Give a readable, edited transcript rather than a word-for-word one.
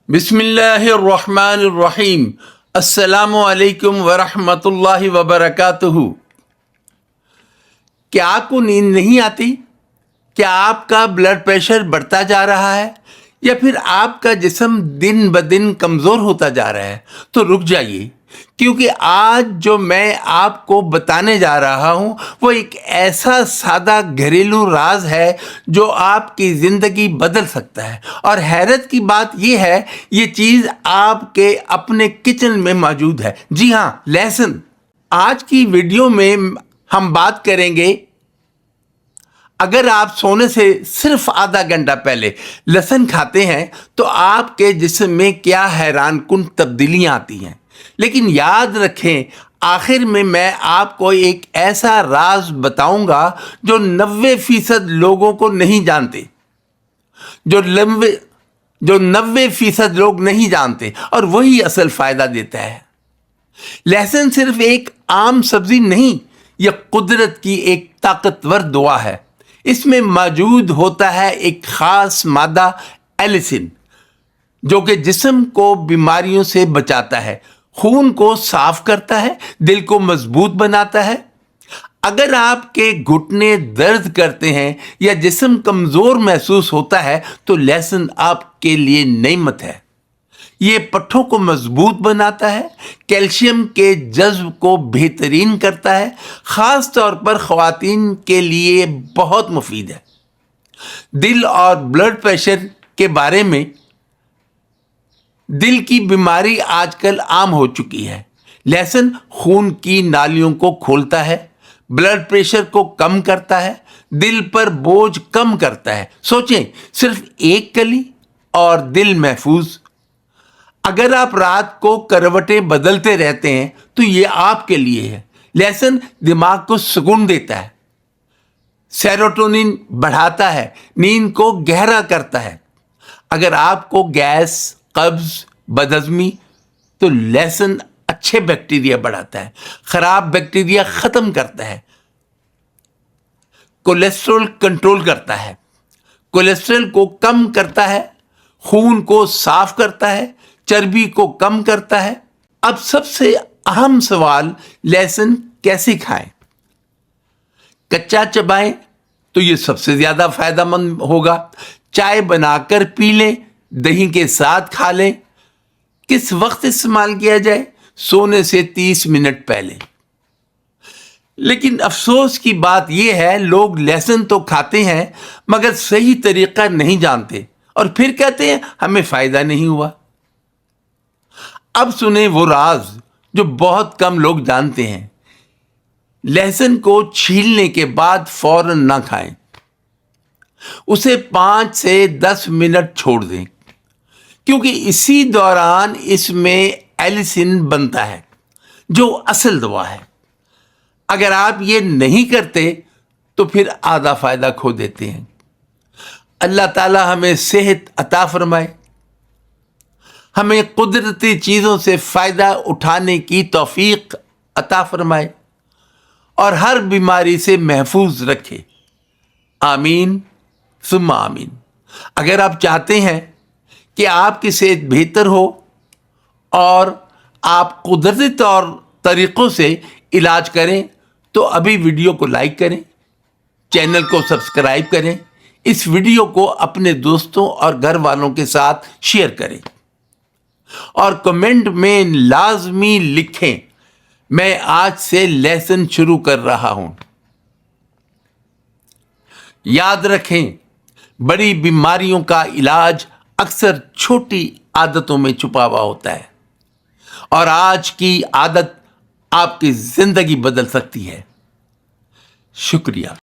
बिस्मिल्लाहिर्रहमानिर्रहीम। अस्सलामुअलैकुम वरहमतुल्लाहि वबरकातुहू। क्या आपको नींद नहीं आती? क्या आपका ब्लड प्रेशर बढ़ता जा रहा है या फिर आपका जिस्म दिन ब दिन कमज़ोर होता जा रहा है? तो रुक जाइए, क्योंकि आज जो मैं आपको बताने जा रहा हूँ वो एक ऐसा सादा घरेलू राज है जो आपकी ज़िंदगी बदल सकता है। और हैरत की बात ये है, ये चीज़ आपके अपने किचन में मौजूद है। जी हाँ, लहसुन। आज की वीडियो में हम बात करेंगे, अगर आप सोने से सिर्फ आधा घंटा पहले लहसुन खाते हैं तो आपके जिस्म में क्या हैरानकुन तब्दीलियां आती हैं। लेकिन याद रखें, आखिर में मैं आपको एक ऐसा राज बताऊंगा जो 90% लोगों को नहीं जानते, जो 90% लोग नहीं जानते, और वही असल फायदा देता है। लहसुन सिर्फ एक आम सब्जी नहीं, यह कुदरत की एक ताकतवर दुआ है। इसमें मौजूद होता है एक खास मादा एलिसिन, जो कि जिस्म को बीमारियों से बचाता है, खून को साफ करता है, दिल को मजबूत बनाता है। अगर आपके घुटने दर्द करते हैं या जिस्म कमजोर महसूस होता है तो लहसुन आपके लिए नेमत है। ये पट्ठों को मजबूत बनाता है, कैल्शियम के जज्ब को बेहतरीन करता है, खास तौर पर ख्वातीन के लिए बहुत मुफीद है। दिल और ब्लड प्रेशर के बारे में, दिल की बीमारी आजकल आम हो चुकी है। लहसुन खून की नालियों को खोलता है, ब्लड प्रेशर को कम करता है, दिल पर बोझ कम करता है। सोचें, सिर्फ एक कली और दिल महफूज। अगर आप रात को करवटें बदलते रहते हैं तो ये आपके लिए है। लहसुन दिमाग को सुकून देता है, सेरोटोनिन बढ़ाता है, नींद को गहरा करता है। अगर आपको गैस, कब्ज, बदहजमी, तो लहसुन अच्छे बैक्टीरिया बढ़ाता है, खराब बैक्टीरिया खत्म करता है, कोलेस्ट्रॉल कंट्रोल करता है, कोलेस्ट्रॉल को कम करता है, खून को साफ करता है, चर्बी को कम करता है। अब सबसे अहम सवाल, लहसुन कैसे खाएं? कच्चा चबाएं तो ये सबसे ज्यादा फायदेमंद होगा। चाय बनाकर पी लें, दही के साथ खा लें। किस वक्त इस्तेमाल किया जाए? सोने से 30 मिनट पहले। लेकिन अफसोस की बात यह है, लोग लहसुन तो खाते हैं मगर सही तरीका नहीं जानते और फिर कहते हैं हमें फायदा नहीं हुआ। अब सुने वो राज जो बहुत कम लोग जानते हैं। लहसुन को छीलने के बाद फौरन ना खाएं, उसे 5 से 10 मिनट छोड़ दें, क्योंकि इसी दौरान इसमें एलिसिन बनता है जो असल दवा है। अगर आप ये नहीं करते तो फिर आधा फायदा खो देते हैं। अल्लाह ताला हमें सेहत अता फरमाए, हमें कुदरती चीज़ों से फ़ायदा उठाने की तौफीक अता फरमाए और हर बीमारी से महफूज रखे। आमीन सुम्मा आमीन। अगर आप चाहते हैं कि आपकी सेहत बेहतर हो और आप कुदरती तरीक़ों से इलाज करें तो अभी वीडियो को लाइक करें, चैनल को सब्सक्राइब करें, इस वीडियो को अपने दोस्तों और घर वालों के साथ शेयर करें और कमेंट में लाजमी लिखें, मैं आज से लहसुन शुरू कर रहा हूं। याद रखें, बड़ी बीमारियों का इलाज अक्सर छोटी आदतों में छुपा हुआ होता है और आज की आदत आपकी जिंदगी बदल सकती है। शुक्रिया।